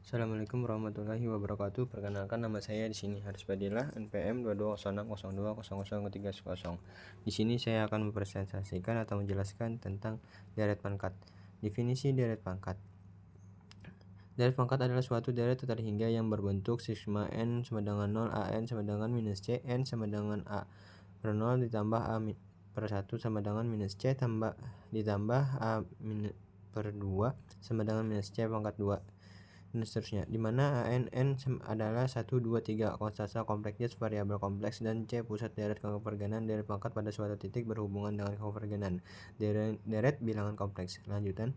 Assalamualaikum warahmatullahi wabarakatuh. Perkenalkan, nama saya di sini Haris Fadilah, NPM 2206020030. Di sini saya akan mempresentasikan atau menjelaskan tentang deret pangkat. Definisi deret pangkat. Deret pangkat adalah suatu deret terhingga yang berbentuk sigma n sama dengan 0, an sama dengan minus c, n sama dengan a per 0 ditambah a per 1 sama dengan minus c ditambah a per 2 sama dengan minus c pangkat 2, dan seterusnya, di mana n adalah 1, 2, 3 konstanta kompleks Z variabel kompleks, dan C pusat deret konvergenan deret pangkat pada suatu titik berhubungan dengan konvergenan deret bilangan kompleks. Lanjutan,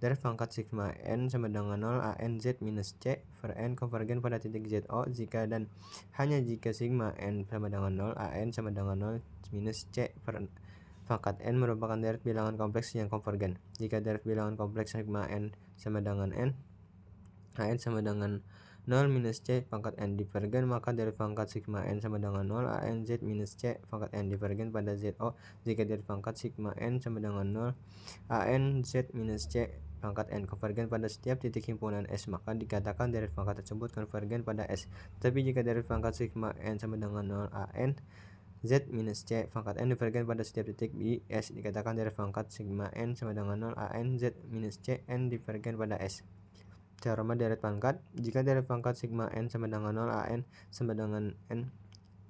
deret pangkat sigma n sama dengan 0 an Z minus C per n konvergen pada titik ZO jika dan hanya jika sigma n sama dengan 0 an sama dengan 0 minus C per pangkat n merupakan deret bilangan kompleks yang konvergen. Jika deret bilangan kompleks sigma n sama dengan n, an sama dengan 0 minus c pangkat n divergen, maka deret pangkat sigma n sama dengan 0 an z minus c pangkat n divergen pada ZO jika deret pangkat sigma n sama dengan 0 an z minus c pangkat n konvergen pada setiap titik himpunan S, maka dikatakan deret pangkat tersebut konvergen pada S. Tapi jika deret pangkat sigma n sama dengan 0 an Z minus C pangkat n divergen pada setiap titik di S, dikatakan deret pangkat sigma n sama dengan 0 an Z minus C n divergen pada S. Teorema deret pangkat. Jika deret pangkat sigma n sama dengan 0 an sama dengan n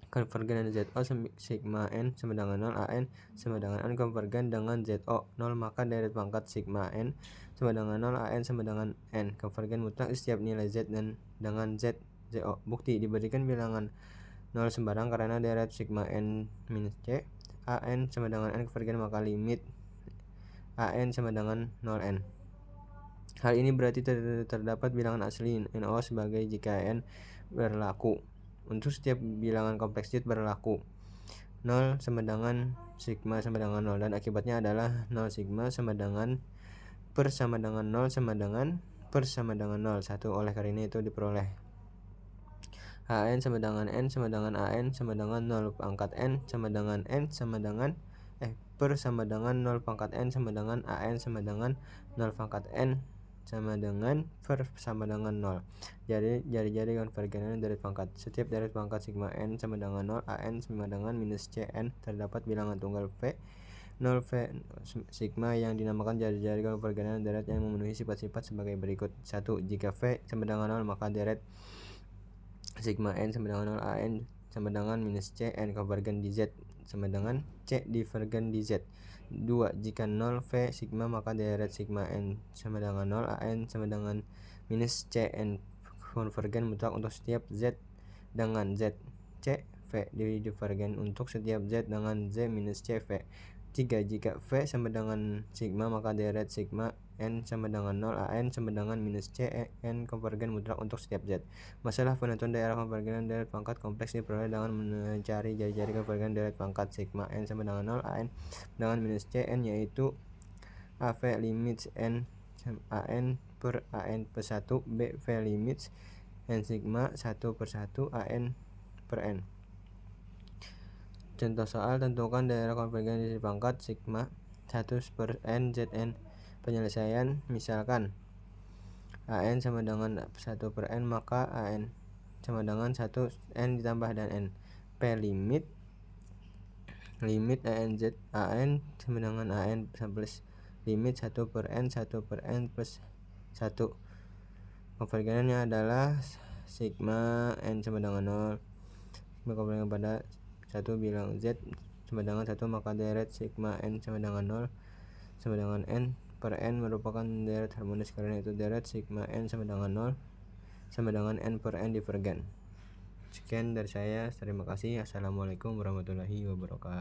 konvergen dengan ZO sigma n sama dengan 0 an sama dengan n konvergen dengan ZO 0, maka deret pangkat sigma n sama dengan 0 an sama dengan n konvergen mutlak setiap nilai Z dan dengan Z ZO. Bukti, diberikan bilangan 0 sembarang karena deret sigma n minus c an sama dengan n konvergen, maka limit an sama dengan 0n. Hal ini berarti terdapat bilangan asli NO sebagai jika n berlaku. Untuk setiap bilangan kompleks Z berlaku 0 sama dengan sigma sama dengan 0, dan akibatnya adalah 0 sigma sama dengan per sama dengan 0 sama dengan per sama dengan 0 1. Oleh karena itu diperoleh an sama dengan n sama dengan an sama dengan 0 pangkat n sama dengan n sama dengan per sama dengan 0 pangkat n sama dengan an sama dengan 0 pangkat n sama dengan per sama dengan 0. Jadi jari-jari konvergenan deret pangkat. Setiap deret pangkat sigma n sama dengan 0 an sama dengan minus cn terdapat bilangan tunggal v 0 v sigma yang dinamakan jari-jari konvergenan deret yang memenuhi sifat-sifat sebagai berikut. 1. Jika v sama dengan 0, maka deret sigma n sama dengan 0 an sama dengan minus cn konvergen di Z sama dengan C divergen di Z. 2. Jika 0 V sigma, maka deret sigma n sama dengan 0 an sama dengan minus Cn konvergen mutlak untuk setiap Z dengan Z C V divergen untuk setiap Z dengan Z minus C V. 3. Jika V sama dengan sigma, maka deret sigma n sama dengan 0 an sama dengan minus C n konvergen mutlak untuk setiap Z. Masalah penentuan daerah konvergenan deret pangkat kompleks diperoleh dengan mencari jari-jari konvergenan deret pangkat sigma n sama dengan 0 an dengan minus C n, yaitu AV limit n an per an per 1, B V limit n sigma 1 per 1 an per n. Contoh soal, tentukan daerah konvergen dari pangkat sigma 1 per n Zn. Penyelesaian, misalkan an sama dengan 1 per n, maka an sama dengan 1 n ditambah dan n. P limit an Z an sama dengan an plus limit 1 per n plus 1. Konvergenannya adalah sigma n sama dengan 0 berkonvergen pada 1 bilang Z sama dengan 1, maka deret sigma n sama dengan 0 sama dengan n per n merupakan deret harmonis, karena itu deret sigma n sama dengan 0 sama dengan n per n divergen. Sekian dari saya, terima kasih. Assalamualaikum warahmatullahi wabarakatuh.